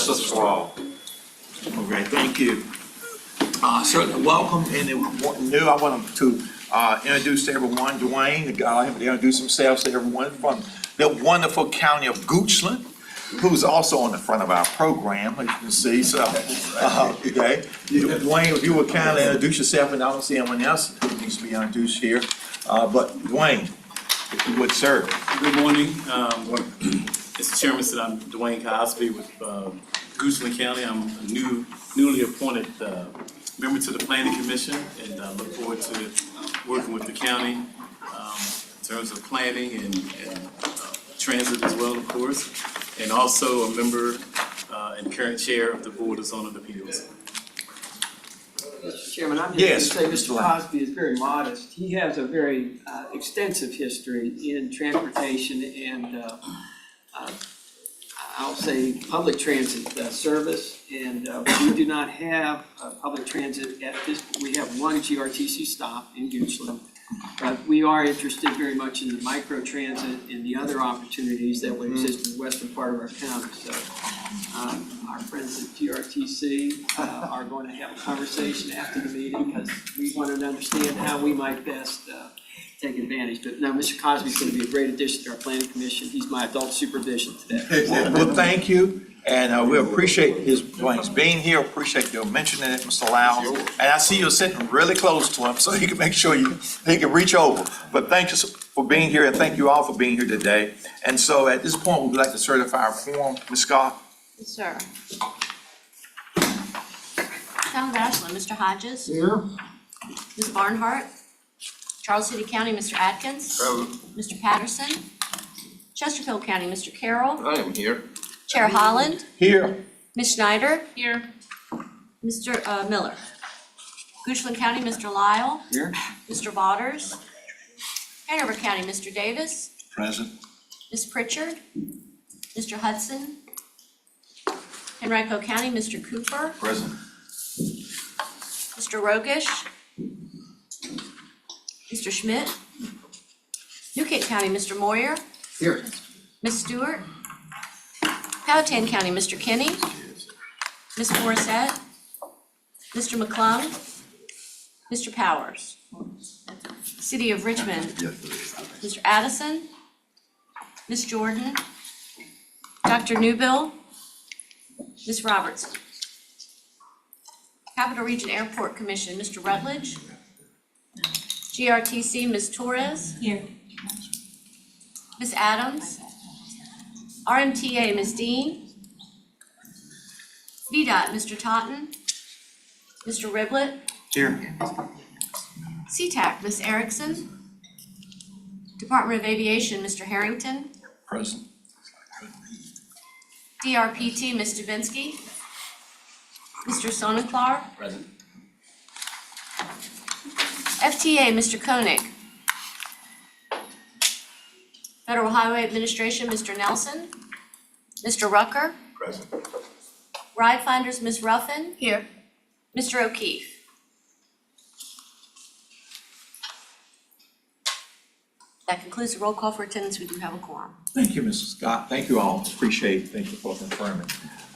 justice for all. Okay, thank you. Certainly welcome. And new, I want to introduce to everyone Dwayne, the guy, to introduce themselves to everyone from the wonderful county of Goochland, who's also on the front of our program, as you can see. So, okay, Dwayne, if you would kindly introduce yourself, and I don't see anyone else who needs to be introduced here. But Dwayne, if you would, sir. Good morning. Mr. Chairman said I'm Dwayne Cosby with Goochland County. I'm a newly appointed member to the Planning Commission, and I look forward to working with the county in terms of planning and transit as well, of course, and also a member and current chair of the Board of Zoning Appeals. Mr. Chairman, I'm just going to say Mr. Cosby is very modest. He has a very extensive history in transportation and I'll say public transit service. And we do not have public transit at this. We have one GRTC stop in Goochland, but we are interested very much in the micro transit and the other opportunities that would exist in the western part of our county. So our friends at GRTC are going to have a conversation after the meeting because we want to understand how we might best take advantage. But no, Mr. Cosby is going to be a great addition to our planning commission. He's my adult supervision today. Well, thank you. And we appreciate Dwayne's being here, appreciate you mentioning it, Mr. Lau. And I see you're sitting really close to him, so you can make sure he can reach over. But thank you for being here, and thank you all for being here today. And so at this point, we'd like to certify our quorum. Ms. Scott? Yes, sir. Town of Ashland, Mr. Hodges. Here. Ms. Barnhart. Charles City County, Mr. Atkins. Mr. Patterson. Chesterfield County, Mr. Carroll. I am here. Chair Holland. Here. Ms. Schneider. Here. Mr. Miller. Goochland County, Mr. Lyle. Here. Mr. Waters. Hanover County, Mr. Davis. Present. Ms. Pritchard. Mr. Hudson. Henrico County, Mr. Cooper. Present. Mr. Rogish. Mr. Schmidt. Newcastle County, Mr. Moyer. Here. Ms. Stewart. Powhatan County, Mr. Kinney. Ms. Morissette. Mr. McClung. Mr. Powers. City of Richmond, Mr. Addison. Ms. Jordan. Dr. Newbill. Ms. Robertson. Capital Region Airport Commission, Mr. Rutledge. GRTC, Ms. Torres. Here. Ms. Adams. RMTA, Ms. Dean. VDOT, Mr. Totten. Mr. Riblet. Here. CTAC, Ms. Erickson. Department of Aviation, Mr. Harrington. Present. DRPT, Ms. Dubinsky. Mr. Sonneklaar. Present. FTA, Mr. Koenig. Federal Highway Administration, Mr. Nelson. Mr. Rucker. Present. Ride Finders, Ms. Ruffin. Here. Mr. O'Keefe. That concludes the roll call for attendance. We do have a quorum. Thank you, Mrs. Scott. Thank you all. Appreciate it. Thank you for confirming.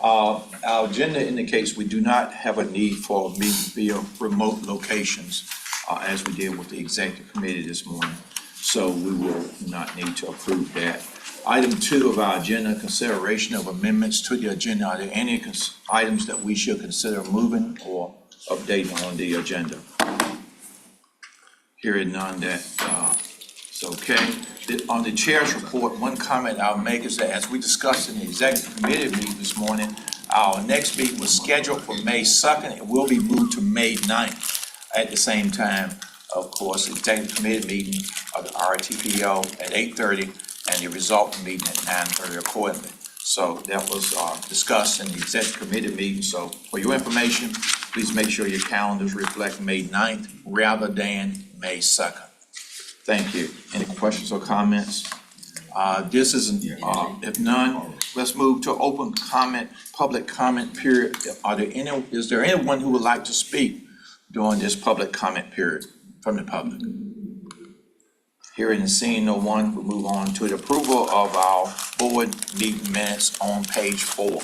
Our agenda indicates we do not have a need for meeting via remote locations as we did with the executive committee this morning. So we will not need to approve that. Item 2 of our agenda, consideration of amendments to the agenda. Are there any items that we should consider moving or updating on the agenda? Hearing none, that it's okay. On the chair's report, one comment I'll make is that as we discussed in the executive committee meeting this morning, our next meeting was scheduled for May 2nd. It will be moved to May 9th. At the same time, of course, the executive committee meeting of the RRTPO at 8:30 and the result meeting at 9:30 accordingly. So that was discussed in the executive committee meeting. So for your information, please make sure your calendars reflect May 9th rather than May 2nd. Thank you. Any questions or comments? This isn't, if none, let's move to open comment, public comment period. Is there anyone who would like to speak during this public comment period from the public? Hearing and seeing no one, we'll move on to the approval of our board meeting minutes on page 4.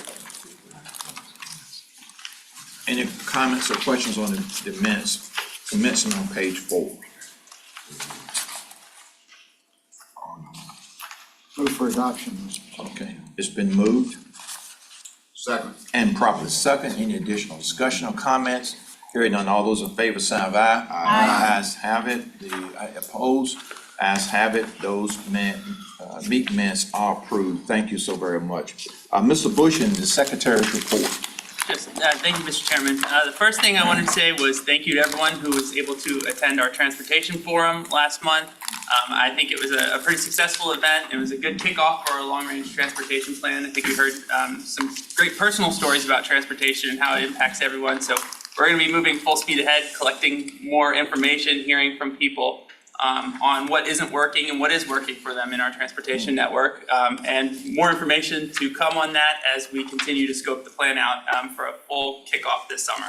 Any comments or questions on the minutes, commencing on page 4? Move for adoption. Okay, it's been moved Second. and properly second. Any additional discussion or comments? Hearing none, all those in favor, sign of aye. Aye. Ayes have it. The opposed, ayes have it. Those meeting minutes are approved. Thank you so very much. Mr. Bush and the Secretary's report. Yes, thank you, Mr. Chairman. The first thing I wanted to say was thank you to everyone who was able to attend our transportation forum last month. I think it was a pretty successful event. It was a good kickoff for our long-range transportation plan. I think we heard some great personal stories about transportation and how it impacts everyone. So we're going to be moving full speed ahead, collecting more information, hearing from people on what isn't working and what is working for them in our transportation network, and more information to come on that as we continue to scope the plan out for a full kickoff this summer.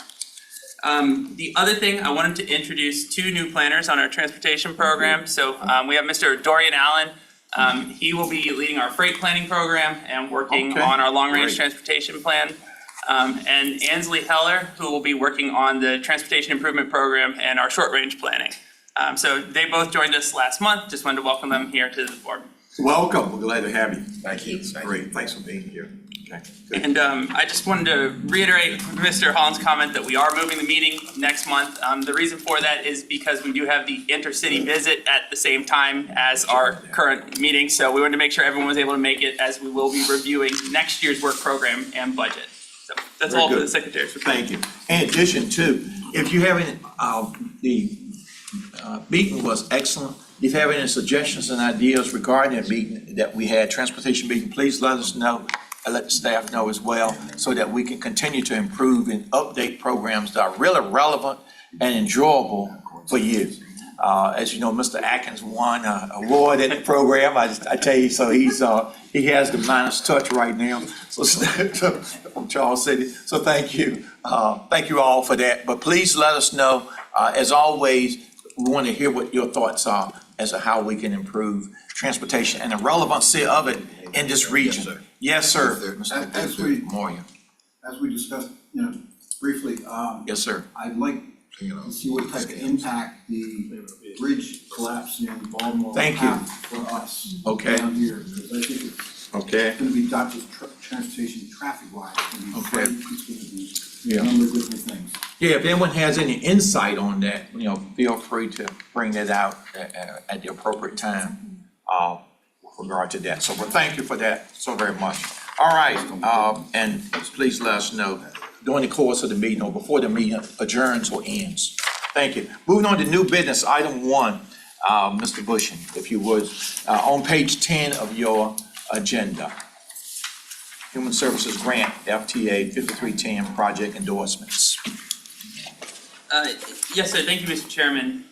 The other thing, I wanted to introduce 2 new planners on our transportation program. So we have Mr. Dorian Allen. He will be leading our freight planning program and working on our long-range transportation plan. And Ansley Heller, who will be working on the transportation improvement program and our short-range planning. So they both joined us last month. Just wanted to welcome them here to the board. Welcome. We're glad to have you. Thank you. Great. Thanks for being here. Okay. Good. And I just wanted to reiterate Mr. Holland's comment that we are moving the meeting next month. The reason for that is because we do have the intercity visit at the same time as our current meeting. So we wanted to make sure everyone was able to make it, as we will be reviewing next year's work program and budget. So that's Very all for good. the Secretary's report. Thank you. In addition to, if you have any, the meeting was excellent. If you have any suggestions and ideas regarding the meeting that we had, transportation meeting, please let us know, and let the staff know as well, so that we can continue to improve and update programs that are really relevant and enjoyable for you. As you know, Mr. Atkins won an award at the program. I tell you, so he has the Midas touch right now. So from Charles City. So thank you all for that. But please let us know. As always, we want to hear what your thoughts are as to how we can improve transportation and the relevancy of it in this region. Yes, sir. Mr. As we discussed, briefly, Yes, sir. I'd like to see what type of impact the bridge collapse in Baltimore will Thank you. have for us Okay. down here. Because I think it's Okay. going to be not just transportation traffic-wise, it's going to be Okay. freight, it's going to be Yeah. a number of different things. Yeah, if anyone has any insight on that, feel free to bring that out at the appropriate time, with regard to that. So, well, thank you for that so very much. All right, and please let us know during the course of the meeting or before the meeting adjourns or ends. Thank you. Moving on to new business, item 1, Mr. Bushin, if you would, on page 10 of your agenda. Human Services Grant, FTA 5310 project endorsements. Yes, sir. Thank you, Mr. Chairman.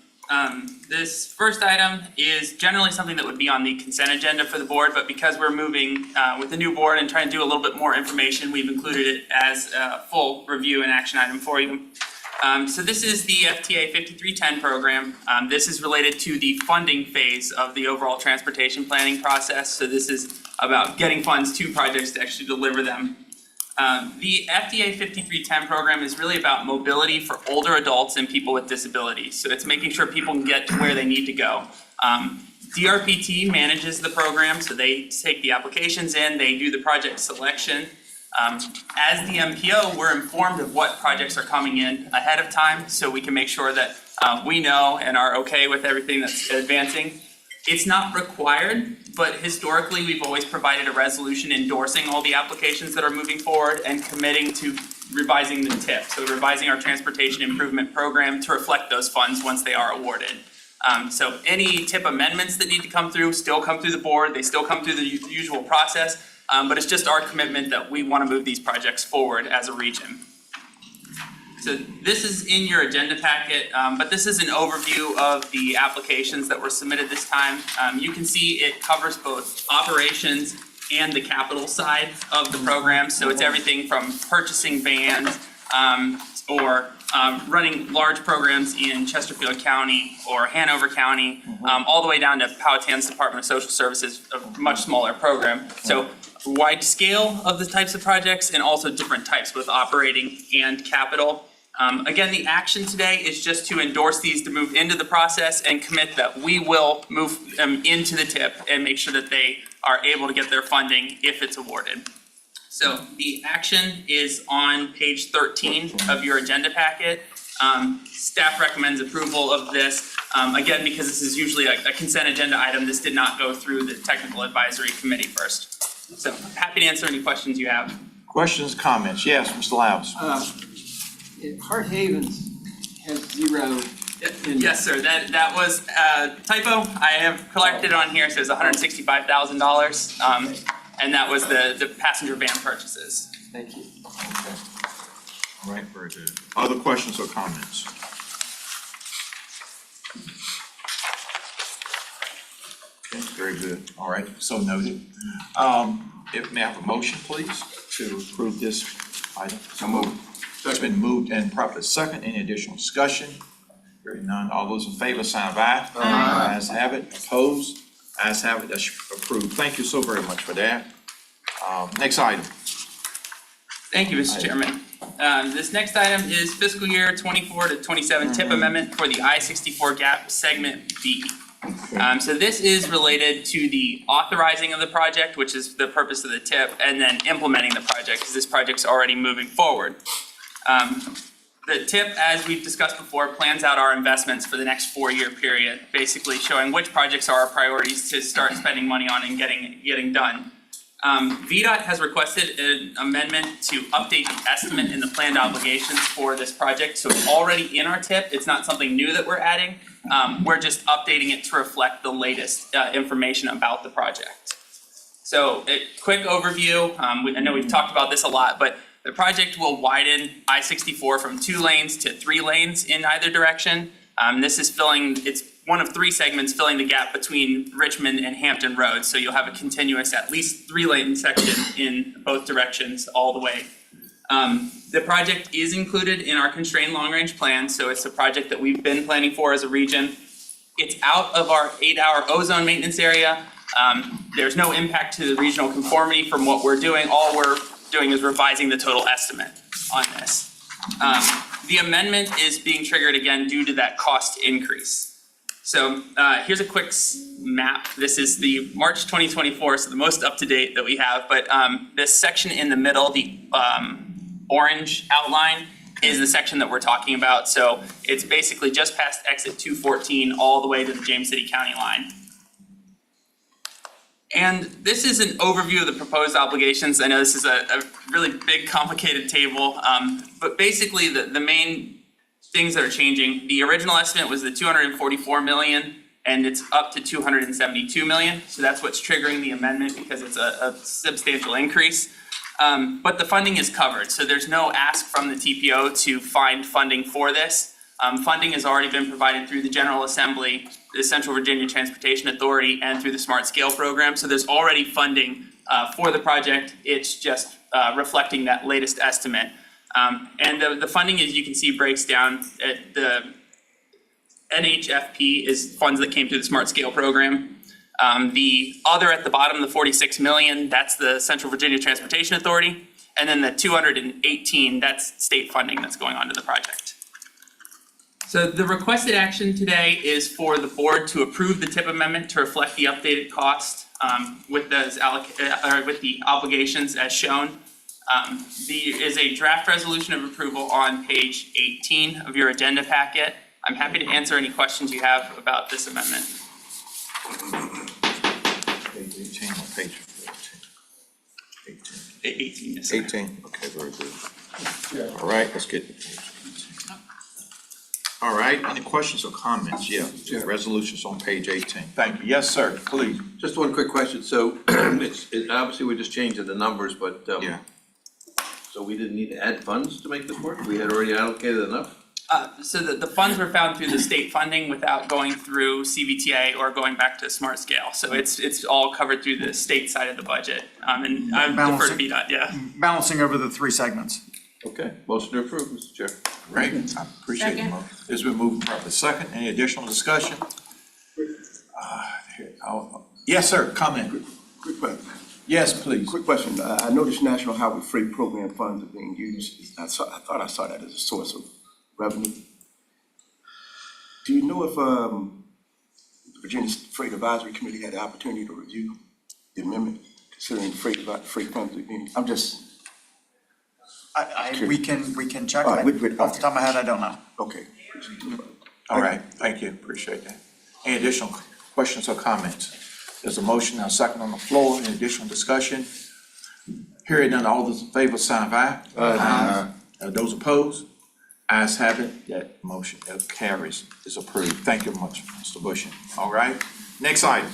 This first item is generally something that would be on the consent agenda for the board, but because we're moving with the new board and trying to do a little bit more information, we've included it as a full review and action item for you. So this is the FTA 5310 program. This is related to the funding phase of the overall transportation planning process. So this is about getting funds to projects to actually deliver them. The FTA 5310 program is really about mobility for older adults and people with disabilities. So it's making sure people can get to where they need to go. DRPT manages the program, so they take the applications in, they do the project selection. As the MPO, we're informed of what projects are coming in ahead of time, so we can make sure that we know and are okay with everything that's advancing. It's not required, but historically, we've always provided a resolution endorsing all the applications that are moving forward and committing to revising the TIP, so revising our transportation improvement program to reflect those funds once they are awarded. So any TIP amendments that need to come through still come through the board, they still come through the usual process, but it's just our commitment that we want to move these projects forward as a region. So this is in your agenda packet, but this is an overview of the applications that were submitted this time. You can see it covers both operations and the capital side of the program. So it's everything from purchasing vans or running large programs in Chesterfield County or Hanover County, all the way down to Powhatan's Department of Social Services, a much smaller program. So wide scale of the types of projects and also different types, both operating and capital. Again, the action today is just to endorse these to move into the process and commit that we will move them into the TIP and make sure that they are able to get their funding if it's awarded. So the action is on page 13 of your agenda packet. Staff recommends approval of this. Again, because this is usually a consent agenda item, this did not go through the technical advisory committee first. So happy to answer any questions you have. Questions, comments? Yes, Mr. Lyles. Hart Havens has 0 in. Yes, sir, that was a typo. I have collected on here, says $165,000. And that was the passenger van purchases. Thank you. Okay. All right, very good. Other questions or comments? Okay, very good. All right, so noted. If may I have a motion, please, to approve this item? So moved. It's been moved and properly second. Any additional discussion? Hearing none. All those in favor, sign of aye. Aye. Ayes have it. Opposed? Ayes have it. That's approved. Thank you so very much for that. Next item. Thank you, Mr. Chairman. This next item is fiscal year 24 to 27 TIP amendment for the I-64 gap segment B. So this is related to the authorizing of the project, which is the purpose of the TIP, and then implementing the project, because this project's already moving forward. The TIP, as we've discussed before, plans out our investments for the next 4-year period, basically showing which projects are our priorities to start spending money on and getting done. VDOT has requested an amendment to update the estimate in the planned obligations for this project, so it's already in our TIP. It's not something new that we're adding. We're just updating it to reflect the latest information about the project. So, a quick overview. I know we've talked about this a lot, but the project will widen I-64 from 2 lanes to 3 lanes in either direction. This is it's one of 3 segments filling the gap between Richmond and Hampton Roads. So you'll have a continuous, at least 3-lane section in both directions all the way. The project is included in our constrained long-range plan, so it's a project that we've been planning for as a region. It's out of our 8-hour ozone maintenance area. There's no impact to the regional conformity from what we're doing. All we're doing is revising the total estimate on this. The amendment is being triggered again due to that cost increase. So here's a quick map. This is the March 2024, so the most up-to-date that we have. But this section in the middle, the orange outline, is the section that we're talking about. So it's basically just past exit 214 all the way to the James City County line. And this is an overview of the proposed obligations. I know this is a really big, complicated table, but basically the main things that are changing, the original estimate was the 244 million, and it's up to 272 million. So that's what's triggering the amendment, because it's a substantial increase. But the funding is covered, so there's no ask from the TPO to find funding for this. Funding has already been provided through the General Assembly, the Central Virginia Transportation Authority, and through the Smart Scale program. So there's already funding for the project. It's just reflecting that latest estimate. And the funding, as you can see, breaks down. The NHFP is funds that came through the Smart Scale program. The other at the bottom, the 46 million, that's the Central Virginia Transportation Authority. And then the 218, that's state funding that's going on to the project. So the requested action today is for the board to approve the TIP amendment to reflect the updated cost with the obligations as shown. There is a draft resolution of approval on page 18 of your agenda packet. I'm happy to answer any questions you have about this amendment. Page 18 or page 14? 18, yes, sir. 18, okay, very good. All right, let's get to page 18. All right, any questions or comments? Yeah, resolutions on page 18. Thank you. Yes, sir, please. Just one quick question. So obviously we're just changing the numbers, but Yeah. so we didn't need to add funds to make this work? We had already allocated enough? So the funds were found through the state funding without going through CVTA or going back to Smart Scale. So it's all covered through the state side of the budget. And I defer to VDOT, yeah. Balancing over the 3 segments. Okay, motion to approve, Mr. Chair. Right, I appreciate the Second. motion. It's been moved properly second. Any additional discussion? Yes, sir, comment. Quick question. Yes, please. Quick question. I noticed National Highway Freight Program funds are being used. I thought I saw that as a source of revenue. Do you know if the Virginia Freight Advisory Committee had the opportunity to review the amendment considering freight funds are being, I'm just, We can check. All right, Off the top of my head, I don't know. okay. All right, thank you, appreciate that. Any additional questions or comments? There's a motion and a second on the floor. Any additional discussion? Hearing none, all those in favor, sign of aye. Aye. Those opposed? Ayes have it, that motion carries, is approved. Thank you much, Mr. Bushy. All right, next item.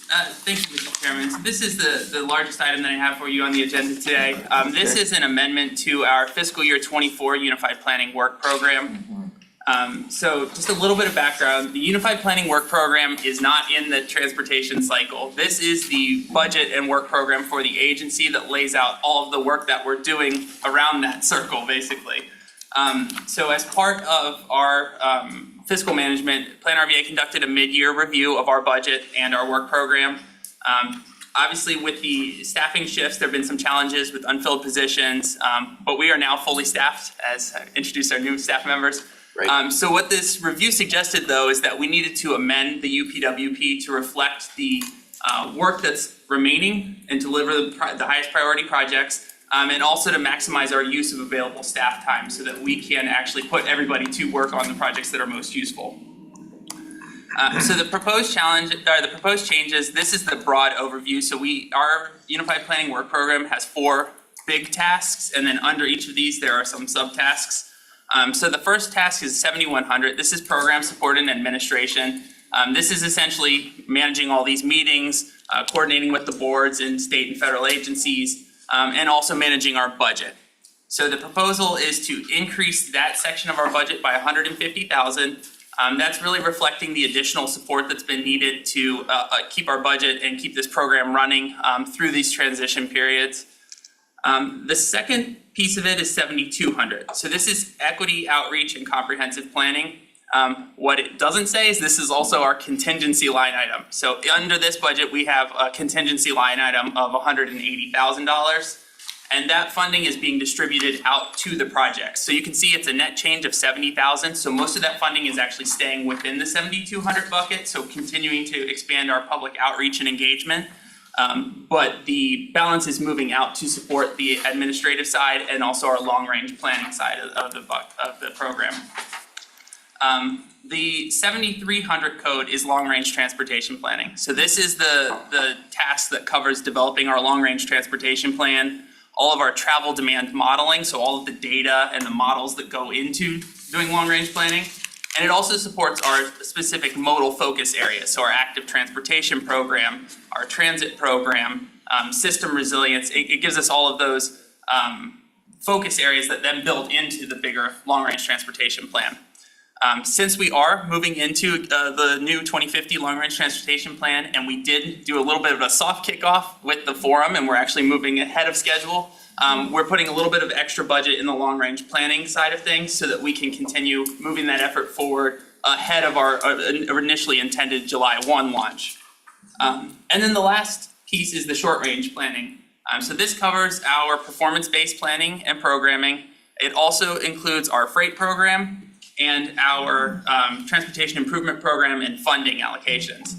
Thank you, Mr. Chairman. So this is the largest item that I have for you on the agenda today. This is an amendment to our fiscal year 24 Unified Planning Work Program. So just a little bit of background, the Unified Planning Work Program is not in the transportation cycle. This is the budget and work program for the agency that lays out all of the work that we're doing around that circle, basically. So as part of our fiscal management, Plan RVA conducted a mid-year review of our budget and our work program. Obviously, with the staffing shifts, there have been some challenges with unfilled positions, but we are now fully staffed, as I introduced our new staff members. Right. So what this review suggested, though, is that we needed to amend the UPWP to reflect the work that's remaining and deliver the highest priority projects, and also to maximize our use of available staff time so that we can actually put everybody to work on the projects that are most useful. So the proposed changes, this is the broad overview. So our Unified Planning Work Program has 4 big tasks, and then under each of these, there are some subtasks. So the first task is 7100. This is program support and administration. This is essentially managing all these meetings, coordinating with the boards and state and federal agencies, and also managing our budget. So the proposal is to increase that section of our budget by $150,000. That's really reflecting the additional support that's been needed to keep our budget and keep this program running through these transition periods. The second piece of it is 7200. So this is equity, outreach, and comprehensive planning. What it doesn't say is this is also our contingency line item. So under this budget, we have a contingency line item of $180,000. And that funding is being distributed out to the projects. So you can see it's a net change of $70,000. So most of that funding is actually staying within the 7200 bucket. So continuing to expand our public outreach and engagement. But the balance is moving out to support the administrative side and also our long-range planning side of the program. The 7300 code is long-range transportation planning. So this is the task that covers developing our long-range transportation plan, all of our travel demand modeling, so all of the data and the models that go into doing long-range planning. And it also supports our specific modal focus areas, so our active transportation program, our transit program, system resilience. It gives us all of those focus areas that then build into the bigger long-range transportation plan. Since we are moving into the new 2050 long-range transportation plan, and we did do a little bit of a soft kickoff with the forum, and we're actually moving ahead of schedule, we're putting a little bit of extra budget in the long-range planning side of things so that we can continue moving that effort forward ahead of our initially intended July 1 launch. And then the last piece is the short-range planning. So this covers our performance-based planning and programming. It also includes our freight program and our transportation improvement program and funding allocations.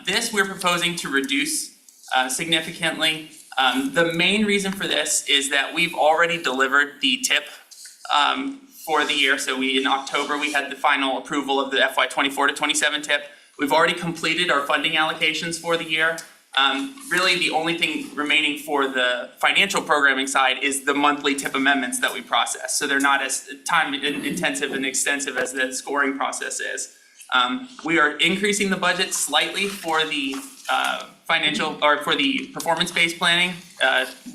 This we're proposing to reduce significantly. The main reason for this is that we've already delivered the TIP for the year. So in October, we had the final approval of the FY24 to 27 TIP. We've already completed our funding allocations for the year. Really, the only thing remaining for the financial programming side is the monthly TIP amendments that we process. So they're not as time intensive and extensive as the scoring process is. We are increasing the budget slightly for the for the performance-based planning,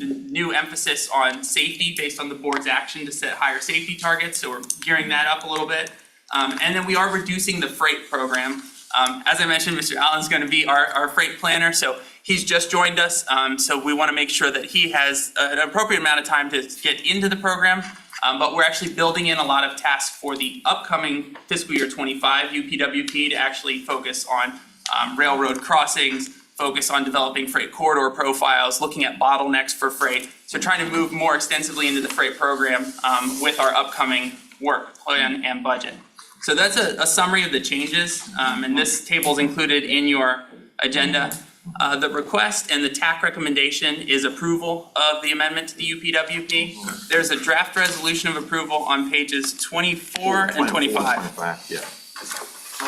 new emphasis on safety based on the board's action to set higher safety targets. So we're gearing that up a little bit. And then we are reducing the freight program. As I mentioned, Mr. Allen's going to be our freight planner, so he's just joined us. So we want to make sure that he has an appropriate amount of time to get into the program. But we're actually building in a lot of tasks for the upcoming fiscal year 25 UPWP to actually focus on railroad crossings, focus on developing freight corridor profiles, looking at bottlenecks for freight. So trying to move more extensively into the freight program with our upcoming work plan and budget. So that's a summary of the changes, and this table is included in your agenda. The request and the TAC recommendation is approval of the amendment to the UPWP. There's a draft resolution of approval on pages 24 and 25. Yeah.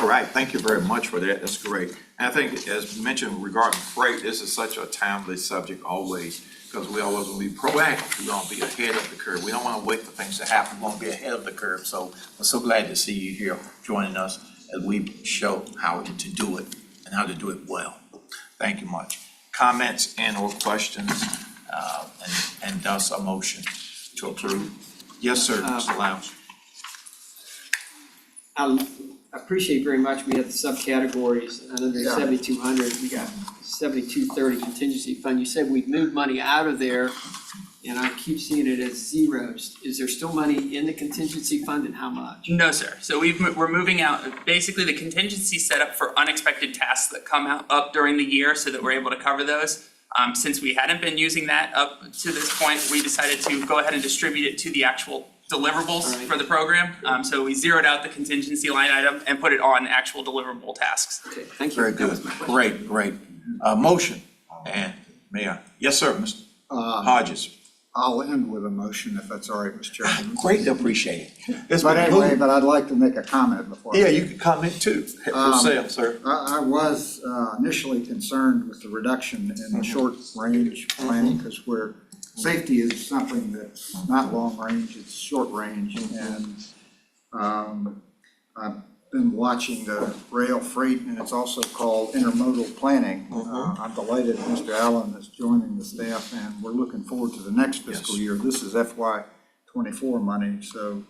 All right, thank you very much for that, that's great. And I think, as mentioned regarding freight, this is such a timely subject always, because we always want to be proactive, we want to be ahead of the curve. We don't want to wait for things to happen, we want to be ahead of the curve. So I'm so glad to see you here joining us as we show how to do it and how to do it well. Thank you much. Comments and or questions, and thus a motion to approve. Yes, sir, Mr. Lounge. I appreciate very much, we have the subcategories, and under 7,200, we got 7,230 contingency fund. You said we've moved money out of there, and I keep seeing it as zeros. Is there still money in the contingency fund, and how much? No, sir. So we're moving out, basically the contingency set up for unexpected tasks that come up during the year so that we're able to cover those. Since we hadn't been using that up to this point, we decided to go ahead and distribute it to the actual deliverables for the program. So we zeroed out the contingency line item and put it on actual deliverable tasks. Okay, thank you. Very good, great. Motion, and Mayor, yes, sir, Mr. Hodges. I'll end with a motion if that's all right, Mr. Chairman. Greatly appreciate it. It's But been anyway, moved. but I'd like to make a comment before. Yeah, you can comment too, yourself, sir. I was initially concerned with the reduction in the short range planning, because safety is something that's not long range, it's short range. And I've been watching the rail freight, and it's also called intermodal planning. I'm delighted Mr. Allen is joining the staff, and we're looking forward to the next fiscal year. This is FY24 money, so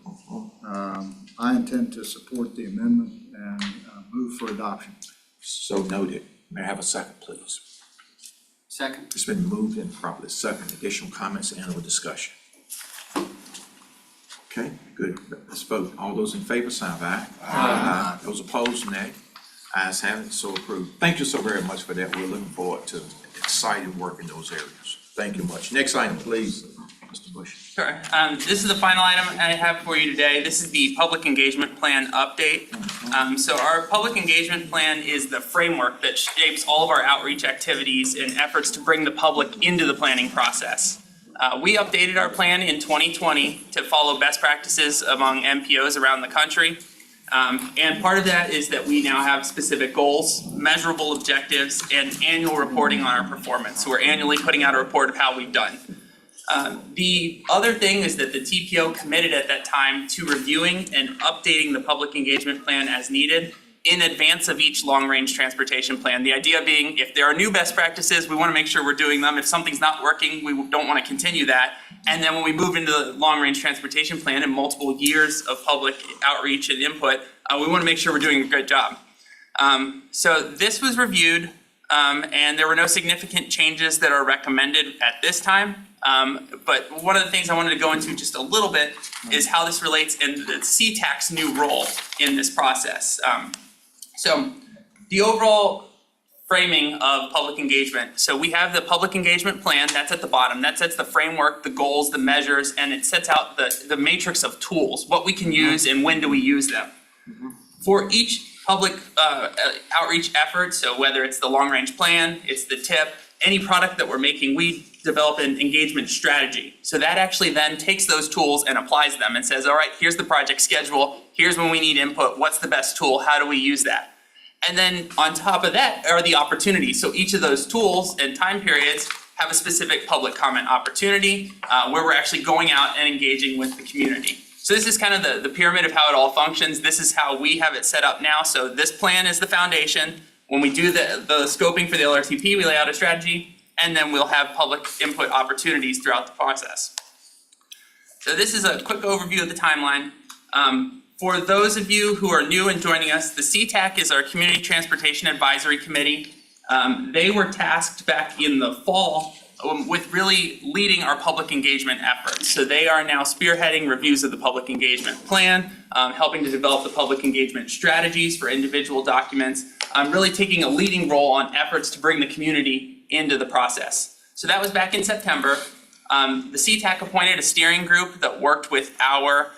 I intend to support the amendment and move for adoption. So noted. May I have a second, please? Second. It's been moved and properly second. Additional comments and or discussion? Okay, good. Let's vote. All those in favor, sign of aye. Aye. Those opposed, nay. Ayes have it, so approved. Thank you so very much for that. We're looking forward to exciting work in those areas. Thank you much. Next item, please, Mr. Bush. Sure. This is the final item I have for you today. This is the public engagement plan update. So our public engagement plan is the framework that shapes all of our outreach activities and efforts to bring the public into the planning process. We updated our plan in 2020 to follow best practices among MPOs around the country. And part of that is that we now have specific goals, measurable objectives, and annual reporting on our performance. So we're annually putting out a report of how we've done. The other thing is that the TPO committed at that time to reviewing and updating the public engagement plan as needed in advance of each long-range transportation plan. The idea being, if there are new best practices, we want to make sure we're doing them. If something's not working, we don't want to continue that. And then when we move into the long-range transportation plan and multiple years of public outreach and input, we want to make sure we're doing a good job. So this was reviewed, and there were no significant changes that are recommended at this time. But one of the things I wanted to go into just a little bit is how this relates in the CTAC's new role in this process. So the overall framing of public engagement. So we have the public engagement plan, that's at the bottom. That sets the framework, the goals, the measures, and it sets out the matrix of tools, what we can use and when do we use them. For each public outreach effort, so whether it's the long-range plan, it's the TIP, any product that we're making, we develop an engagement strategy. So that actually then takes those tools and applies them and says, all right, here's the project schedule, here's when we need input, what's the best tool, how do we use that? And then on top of that are the opportunities. So each of those tools and time periods have a specific public comment opportunity where we're actually going out and engaging with the community. So this is kind of the pyramid of how it all functions. This is how we have it set up now. So this plan is the foundation. When we do the scoping for the LRTP, we lay out a strategy, and then we'll have public input opportunities throughout the process. So this is a quick overview of the timeline. For those of you who are new and joining us, the CTAC is our Community Transportation Advisory Committee. They were tasked back in the fall with really leading our public engagement efforts. So they are now spearheading reviews of the public engagement plan, helping to develop the public engagement strategies for individual documents, really taking a leading role on efforts to bring the community into the process. So that was back in September. The CTAC appointed a steering group that worked with our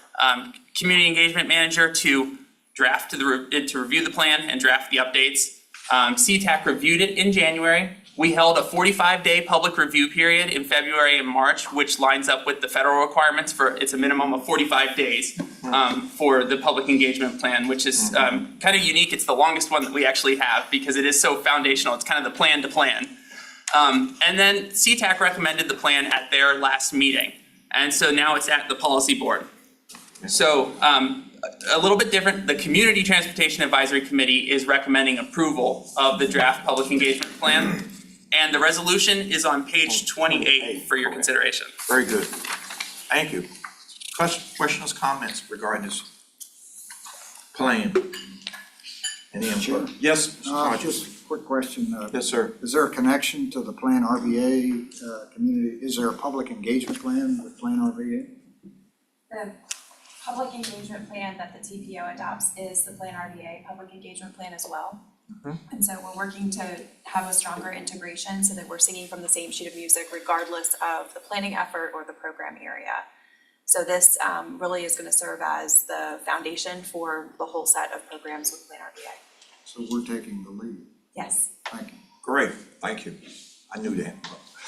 community engagement manager to review the plan and draft the updates. CTAC reviewed it in January. We held a 45-day public review period in February and March, which lines up with the federal requirements for, it's a minimum of 45 days for the public engagement plan, which is kind of unique. It's the longest one that we actually have because it is so foundational. It's kind of the plan to plan. And then CTAC recommended the plan at their last meeting. And so now it's at the policy board. So a little bit different, the Community Transportation Advisory Committee is recommending approval of the draft public engagement plan. And the resolution is on page 28 for your consideration. Very good. Thank you. Questions, comments regarding this plan? Any input? Yes, Mr. Rogers? Just a quick question. Yes, sir. Is there a connection to the Plan RVA community? Is there a public engagement plan with Plan RVA? The public engagement plan that the TPO adopts is the Plan RVA public engagement plan as well. And so we're working to have a stronger integration so that we're singing from the same sheet of music regardless of the planning effort or the program area. So this really is going to serve as the foundation for the whole set of programs with Plan RVA. So we're taking the lead. Yes. Thank you. Great, thank you. I knew that.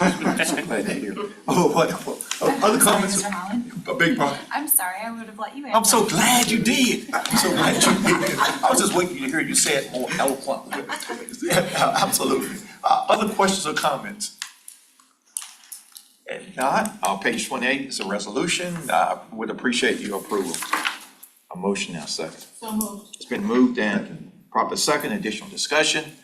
I'm so glad to hear. Oh, wonderful. Other comments? Mr. Holland? A big part. I'm sorry, I would have let you answer. I'm so glad you did. I'm so glad you did. I was just waiting to hear you say it more eloquently. Absolutely. Other questions or comments? If not, page 28 is a resolution. I would appreciate your approval. A motion now, second. So moved. It's been moved and proper second, additional discussion.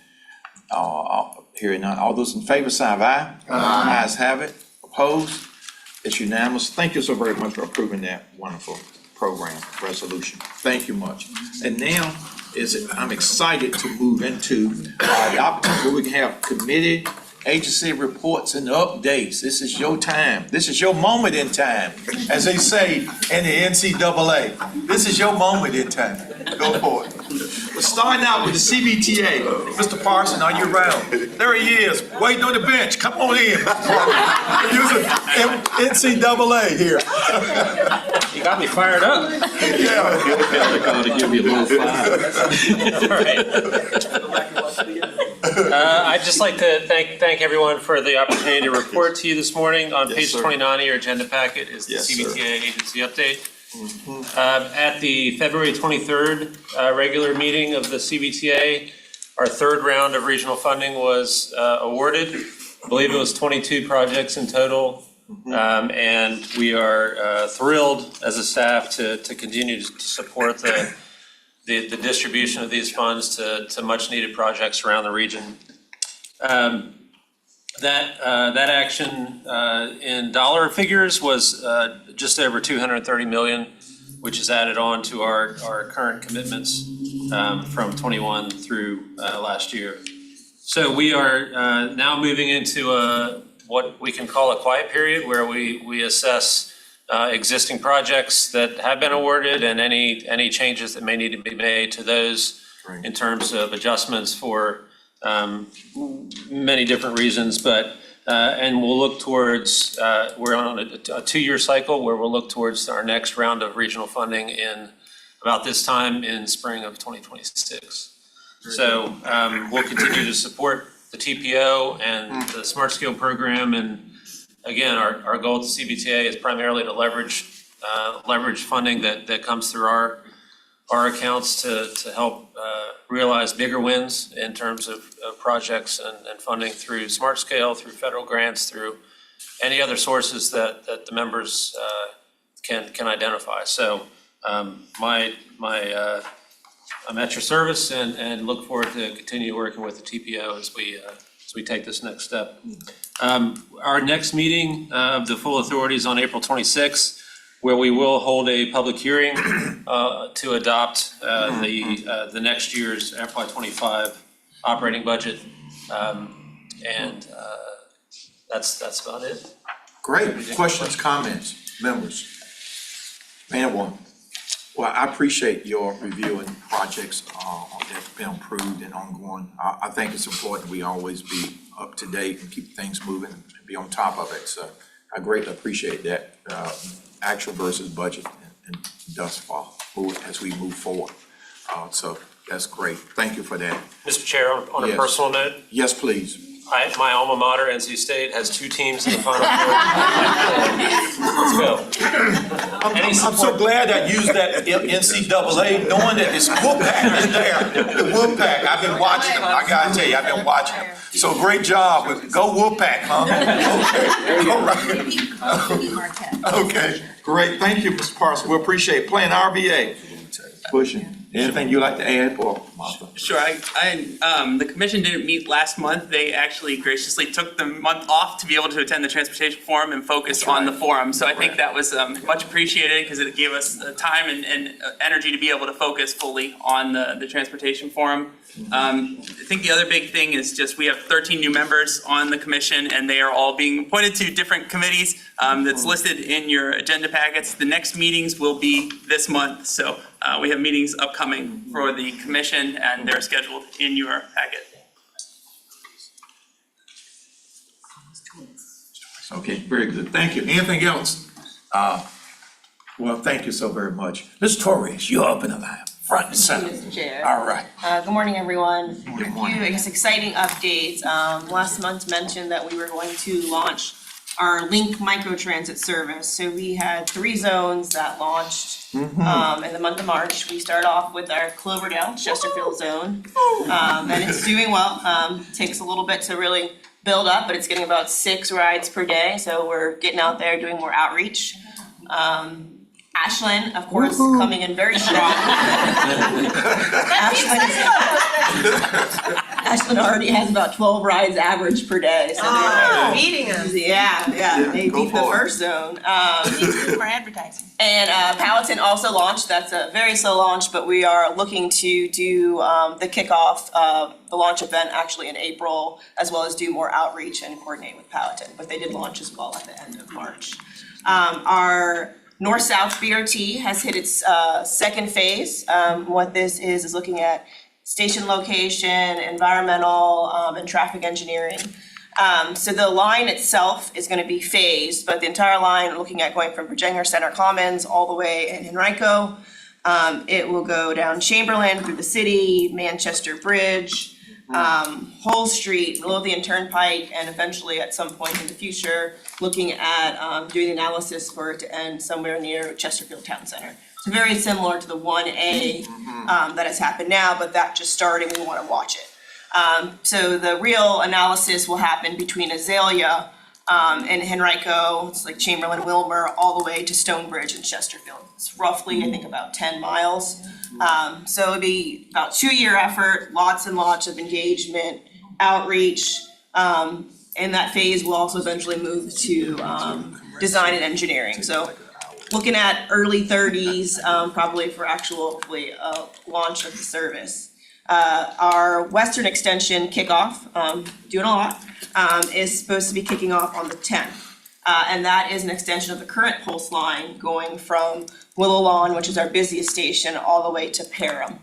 Hearing none, all those in favor, sign of aye. Aye. Ayes have it. Opposed? It's unanimous. Thank you so very much for approving that wonderful program resolution. Thank you much. And now I'm excited to move into the opportunity where we can have committee, agency reports and updates. This is your time. This is your moment in time, as they say in the NCAA. This is your moment in time. Go for it. We're starting out with the CBTA. Mr. Parson, are you around? There he is, waiting on the bench. Come on in. Using NCAA here. You got me fired up. Yeah. They're going to give you a low five. All right. I'd just like to thank everyone for the opportunity to report to you this morning. On page 29 of your agenda packet is the CBTA agency update. At the February 23rd regular meeting of the CBTA, our third round of regional funding was awarded. I believe it was 22 projects in total. And we are thrilled as a staff to continue to support the distribution of these funds to much needed projects around the region. That action in dollar figures was just over $230 million, which is added on to our current commitments from 21 through last year. So we are now moving into what we can call a quiet period where we assess existing projects that have been awarded and any changes that may need to be made to those in terms of adjustments for many different reasons, but and we'll look towards, we're on a 2-year cycle where we'll look towards our next round of regional funding in about this time in spring of 2026. So we'll continue to support the TPO and the Smart Scale program, and again, our goal at the CBTA is primarily to leverage funding that comes through our accounts to help realize bigger wins in terms of projects and funding through Smart Scale, through federal grants, through any other sources that the members can identify. So I'm at your service and look forward to continue working with the TPO as we take this next step. Our next meeting of the full authority is on April 26th, where we will hold a public hearing to adopt the next year's FY25 operating budget, and that's about it. Great. Questions, comments, members? Man, Well, I appreciate your reviewing projects that's been approved and ongoing. I think it's important we always be up to date and keep things moving and be on top of it. So I greatly appreciate that, actual versus budget and thus far as we move forward. So that's great. Thank you for that. Mr. Chair, on a Yes. personal note, Yes, please. my alma mater, NC State, has 2 teams in the Final Four. Let's go. I'm so glad I used that NCAA, knowing that it's Wolfpack is there. The Wolfpack, I've been watching them. I gotta tell you, I've been watching them. So great job. Go Wolfpack, huh? Okay, all right. Okay, great. Thank you, Mr. Parsons. We appreciate playing RBA. Pushing. Anything you'd like to add, or Martha? Sure, the commission didn't meet last month. They actually graciously took the month off to be able to attend the transportation forum and focus on the forum. So I think that was much appreciated because it gave us time and energy to be able to focus fully on the transportation forum. I think the other big thing is just we have 13 new members on the commission and they are all being appointed to different committees that's listed in your agenda packets. The next meetings will be this month, so we have meetings upcoming for the commission and they're scheduled in your packet. Okay, very good. Thank you. Anything else? Well, thank you so very much. Ms. Torres, you're up in the line, front and center. Mr. Chair. All right. Good morning, everyone. Good A morning. few, I guess, exciting updates. Last month mentioned that we were going to launch our Link microtransit service. So we had 3 zones that launched in the month of March. We started off with our Cloverdale, Chesterfield zone. And it's doing well. Takes a little bit to really build up, but it's getting about 6 rides per day. So we're getting out there doing more outreach. Ashland, of course, coming in very strong. Ashland already has about 12 rides average per day, so they're beating us. yeah, they go beat the for it. first zone. For advertising. And Powhatan also launched. That's a very slow launch, but we are looking to do the kickoff, the launch event actually in April, as well as do more outreach and coordinate with Powhatan. But they did launch as well at the end of March. Our North-South BRT has hit its second phase. What this is looking at station location, environmental, and traffic engineering. So the line itself is gonna be phased, but the entire line, looking at going from Virginia Center Commons all the way in Henrico. It will go down Chamberlain through the city, Manchester Bridge, Hull Street, Midlothian Turnpike, and eventually at some point in the future, looking at doing the analysis for it to end somewhere near Chesterfield Town Center. So very similar to the 1A that has happened now, but that just started and we want to watch it. So the real analysis will happen between Azalea and Henrico, it's like Chamberlain, Wilmer, all the way to Stonebridge and Chesterfield. It's roughly, I think, about 10 miles. So it'll be about 2-year effort, lots and lots of engagement, outreach. And that phase will also eventually move to design and engineering. So looking at early 30s, probably for actual, hopefully, launch of the service. Our Western Extension kickoff, doing a lot, is supposed to be kicking off on the 10th. And that is an extension of the current Pulse line going from Willow Lawn, which is our busiest station, all the way to Parham.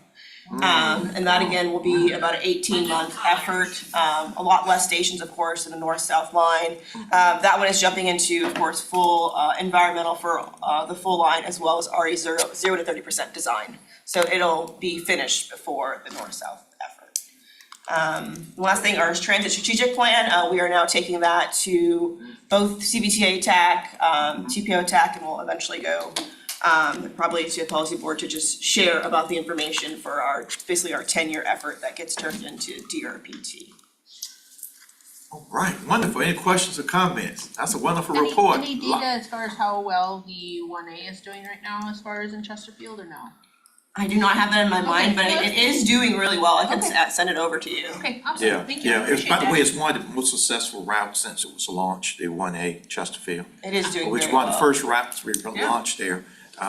And that again will be about an 18-month effort, a lot less stations, of course, in the north-south line. That one is jumping into, of course, full environmental for the full line, as well as already 0 to 30% design. So it'll be finished before the north-south effort. Last thing, our transit strategic plan, we are now taking that to both CBTA TAC, TPO TAC, and we'll eventually go probably to a policy board to just share about the information for our, basically our 10-year effort that gets turned into DRPT. All right, wonderful. Any questions or comments? That's a wonderful report. Any data as far as how well the 1A is doing right now as far as in Chesterfield or no? I do not have that in my mind, but good. it is doing really well. I can Okay. send it over to you. Okay, awesome, Yeah, thank you, yeah. It's, appreciate by the that. way, it's one of the most successful routes since it was launched, the 1A Chesterfield. It is doing Which very one of the well. first routes we Yeah. launched there,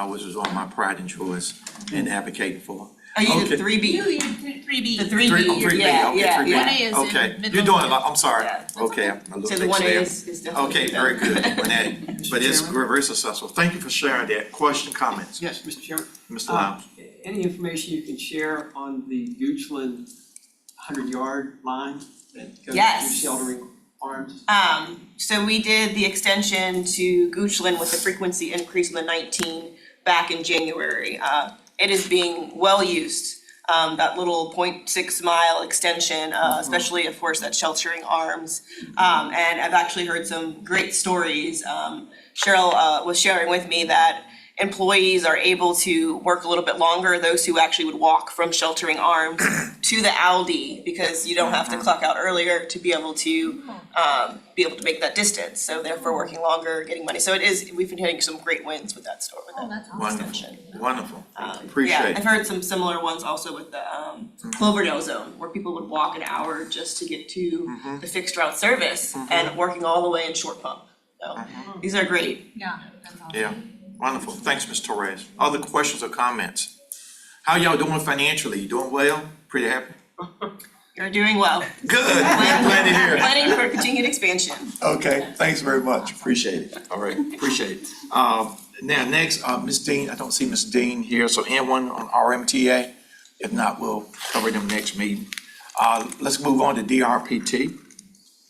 which was on my pride and joys in advocating for. Oh, you Okay. did 3B. You did 3B. The 3B, Three B, yeah, okay, yeah, 3B. yeah. 1A is in Okay, Midland. you're doing a lot, I'm sorry. Yeah. Okay, I'm a little So the mixed 1A there. is definitely. Okay, very good, 1A, but it's Chairman? very successful. Thank you for sharing that. Question, comments? Yes, Mr. Chairman. Mr. Lowndes? Any information you can share on the Goochland 100-yard line that goes Yes. through sheltering arms? So we did the extension to Goochland with the frequency increase on the 19 back in January. It is being well used, that little 0.6 mile extension, especially of course that sheltering arms. And I've actually heard some great stories. Cheryl was sharing with me that employees are able to work a little bit longer, those who actually would walk from sheltering arms to the Aldi, because you don't have to clock out earlier to be able to make that distance. So therefore working longer, getting money. So it is, we've been hitting some great wins with that store, with that That's awesome. Wonderful, extension. wonderful. Yeah, Appreciate I've it. heard some similar ones also with the Cloverdale zone, where people would walk an hour just to get to the fixed route service and working all the way in Short Pump. So these are great. Yeah, that's awesome. Yeah, wonderful. Thanks, Ms. Torres. Other questions or comments? How y'all doing financially? You doing well? Pretty happy? You're doing well. Good, glad to hear it. Planning for continued expansion. Okay, thanks very much. Appreciate it. All right, appreciate it. Now, next, Ms. Dean, I don't see Ms. Dean here, so anyone on RMTA? If not, we'll cover them next meeting. Let's move on to DRPT,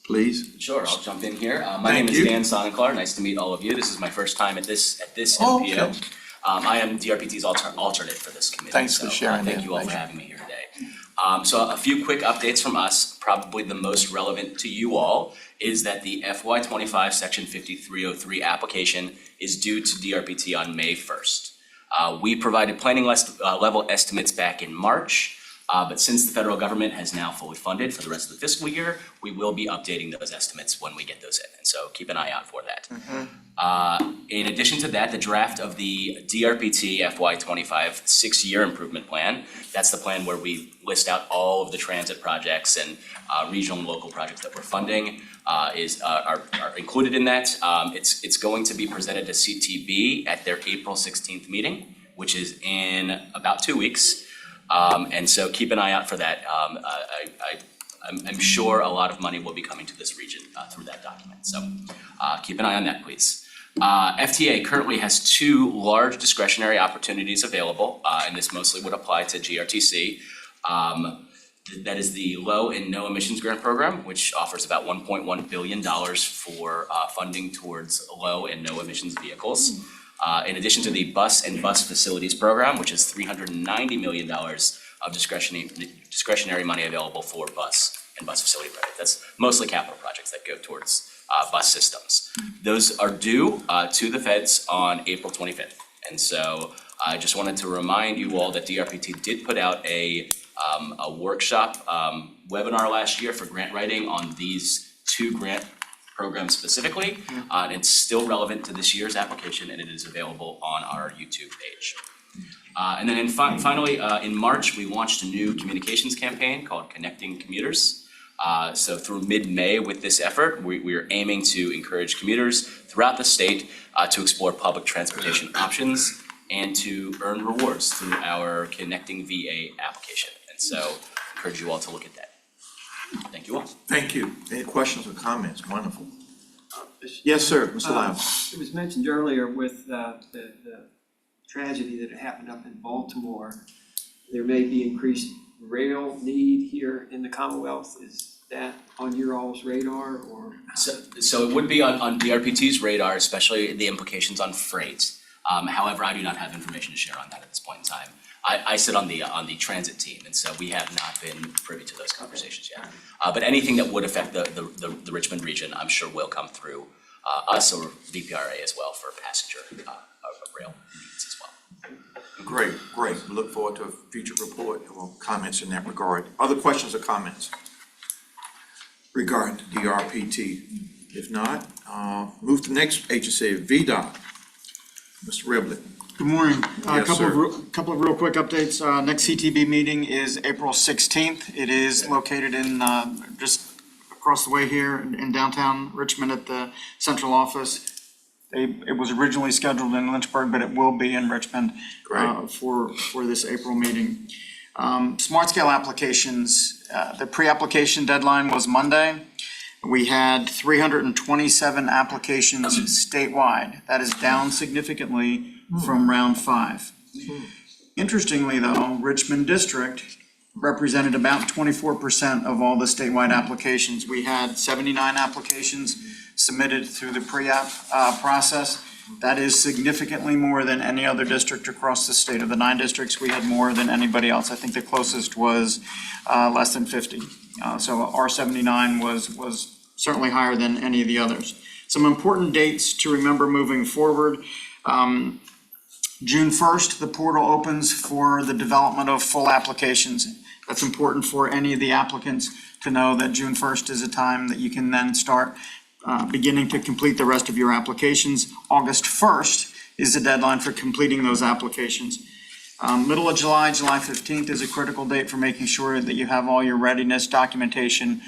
please. Sure, I'll jump in here. My Thank name is you. Dan Sonnenklar. Nice to meet all of you. This is my first time at this Oh, MPO. okay. I am DRPT's alternate for this committee. Thanks for so, sharing Thank that you all for information. having me here today. So a few quick updates from us. Probably the most relevant to you all is that the FY25 Section 5303 application is due to DRPT on May 1st. We provided planning level estimates back in March. But since the federal government has now fully funded for the rest of the fiscal year, we will be updating those estimates when we get those in. And so keep an eye out for that. In addition to that, the draft of the DRPT FY25 6-year improvement plan, that's the plan where we list out all of the transit projects and regional and local projects that we're funding, are included in that. It's going to be presented to CTB at their April 16th meeting, which is in about 2 weeks. And so keep an eye out for that. I'm sure a lot of money will be coming to this region through that document. So keep an eye on that, please. FTA currently has 2 large discretionary opportunities available, and this mostly would apply to GRTC. That is the Low and No Emissions Grant Program, which offers about $1.1 billion for funding towards low and no emissions vehicles. In addition to the Bus and Bus Facilities Program, which is $390 million of discretionary money available for bus and bus facility projects. That's mostly capital projects that go towards bus systems. Those are due to the feds on April 25th. And so I just wanted to remind you all that DRPT did put out a workshop webinar last year for grant writing on these 2 grant program specifically, and it's still relevant to this year's application, and it is available on our YouTube page. And then finally, in March, we launched a new communications campaign called Connecting Commuters. So through mid-May with this effort, we are aiming to encourage commuters throughout the state to explore public transportation options and to earn rewards through our Connecting VA application. And so I encourage you all to look at that. Thank you all. Thank you. Any questions or comments? Wonderful. Yes, sir, Mr. Lowndes. It was mentioned earlier with the tragedy that happened up in Baltimore. There may be increased rail need here in the Commonwealth. Is that on your all's radar or? So it would be on DRPT's radar, especially the implications on freight. However, I do not have information to share on that at this point in time. I sit on the transit team, and so we have not been privy to those conversations yet. But anything that would affect the Richmond region, I'm sure will come through us or VPRA as well for passenger rail needs as well. Great. We look forward to a future report or comments in that regard. Other questions or comments regarding the DRPT? If not, move to the next agency, VDOT. Mr. Ribley. Good morning. Yes, Couple of real quick updates. Next CTB meeting is April 16th. It is located in just across the way here in downtown Richmond at the central office. It was originally scheduled in Lynchburg, but it will be in Richmond for this April meeting. Smart scale applications, the pre-application deadline was Monday. We had 327 applications statewide. That is down significantly from round 5. Interestingly, though, Richmond District represented about 24% of all the statewide applications. We had 79 applications submitted through the pre-app process. That is significantly more than any other district across the state. Of the 9 districts, we had more than anybody else. I think the closest was less than 50. So our 79 was certainly higher than any of the others. Some important dates to remember moving forward. June 1st, the portal opens for the development of full applications. That's important for any of the applicants to know that June 1st is a time that you can then start beginning to complete the rest of your applications. August 1st is the deadline for completing those applications. Middle of July, July 15th is a critical date for making sure that you have all your readiness, documentation,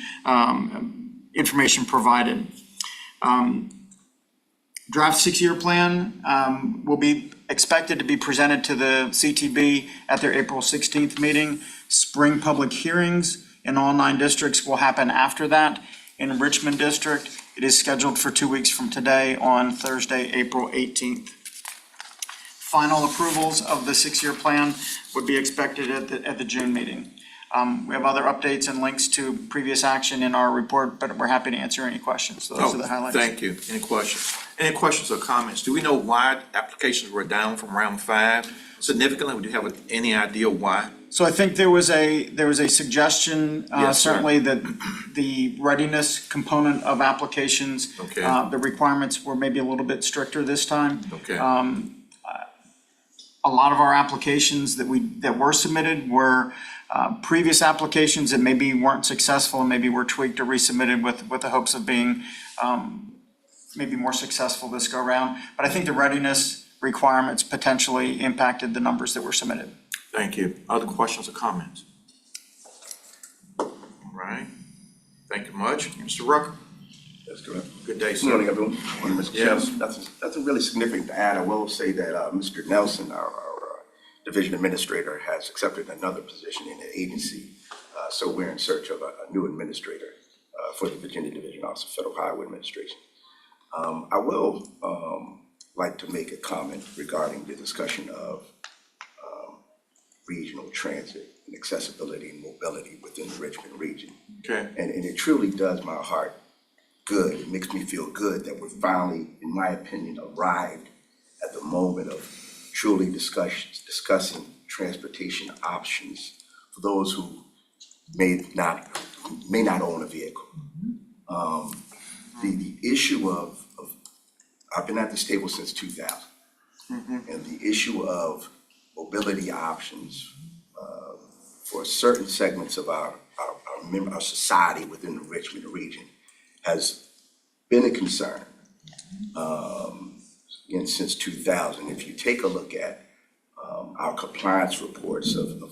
information provided. Draft 6-year plan will be expected to be presented to the CTB at their April 16th meeting. Spring public hearings in all 9 districts will happen after that. In Richmond District, it is scheduled for 2 weeks from today on Thursday, April 18th. Final approvals of the 6-year plan would be expected at the June meeting. We have other updates and links to previous action in our report, but we're happy to answer any questions. So those are the highlights. Thank you. Any questions? Any questions or comments? Do we know why applications were down from round 5 significantly? Do you have any idea why? So I think there was a suggestion, Yes, sir. certainly that the readiness component of applications, Okay. the requirements were maybe a little bit stricter this time. Okay. A lot of our applications that were submitted were previous applications that maybe weren't successful and maybe were tweaked or resubmitted with the hopes of being maybe more successful this go round. But I think the readiness requirements potentially impacted the numbers that were submitted. Thank you. Other questions or comments? All right. Thank you much. Mr. Rucker? That's correct. Good day, Good sir. morning, everyone. Morning, Mr. Yes. Chairman. Nothing really significant to add. I will say that Mr. Nelson, our division administrator, has accepted another position in the agency. So we're in search of a new administrator for the Virginia Division Office of Federal Highway Administration. I will like to make a comment regarding the discussion of regional transit and accessibility and mobility within the Richmond region. Okay. And it truly does my heart good. It makes me feel good that we're finally, in my opinion, arrived at the moment of truly discussing transportation options for those who may not own a vehicle. The issue of I've been at this table since 2000, and the issue of mobility options for certain segments of our society within the Richmond region has been a concern. Again, since 2000, if you take a look at our compliance reports of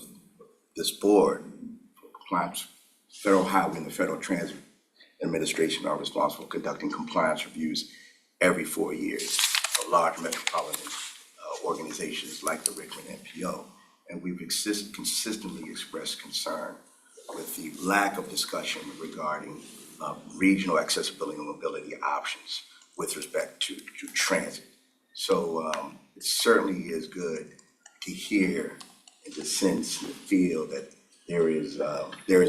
this board, compliance, Federal Highway and the Federal Transit Administration are responsible for conducting compliance reviews every 4 years for large metropolitan organizations like the Richmond NPO. And we've consistently expressed concern with the lack of discussion regarding regional accessibility and mobility options with respect to transit. So it certainly is good to hear and to sense and feel that there is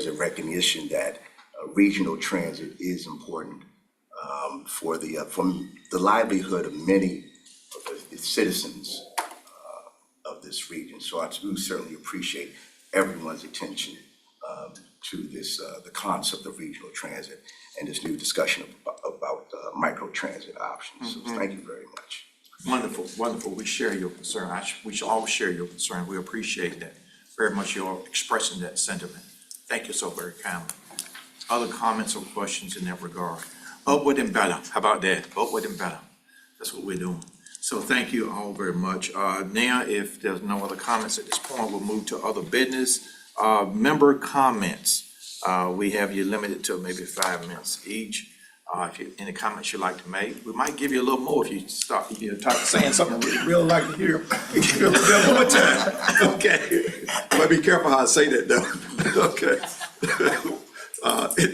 a recognition that regional transit is important for the livelihood of many of the citizens of this region. So I do certainly appreciate everyone's attention to this, the concept of regional transit and this new discussion about micro-transit options. So thank you very much. Wonderful, wonderful. We share your concern. We should all share your concern. We appreciate that very much. You're expressing that sentiment. Thank you so very kindly. Other comments or questions in that regard? Upward and better. How about that? Upward and better. That's what we're doing. So thank you all very much. Now, if there's no other comments at this point, we'll move to other business. Member comments. We have you limited to maybe 5 minutes each. Any comments you'd like to make, we might give you a little more if you start, saying something we'd really like to hear. One more time, okay? But be careful how I say that though, okay?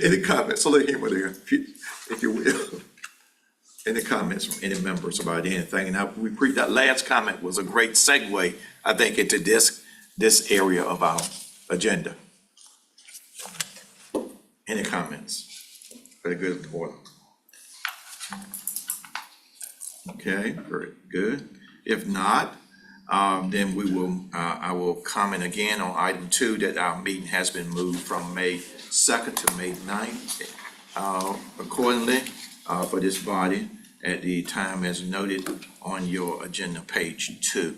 Any comments, so let him with you, if you will. Any comments from any members about anything? Now, that last comment was a great segue, I think, into this area of our agenda. Any comments? For the good of the order. Okay, very good. If not, then I will comment again on item 2, that our meeting has been moved from May 2nd to May 9th. Accordingly, for this body, at the time as noted on your agenda, page 2.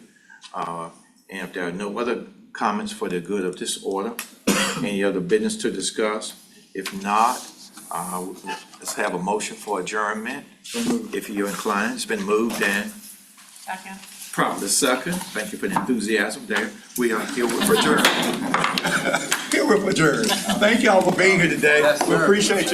And if there are no other comments for the good of this order, any other business to discuss? If not, let's have a motion for adjournment. If you're inclined, it's been moved and Second. probably second. Thank you for the enthusiasm there. We are here with adjourned. Here with adjourned. Thank y'all for being here today. We appreciate you.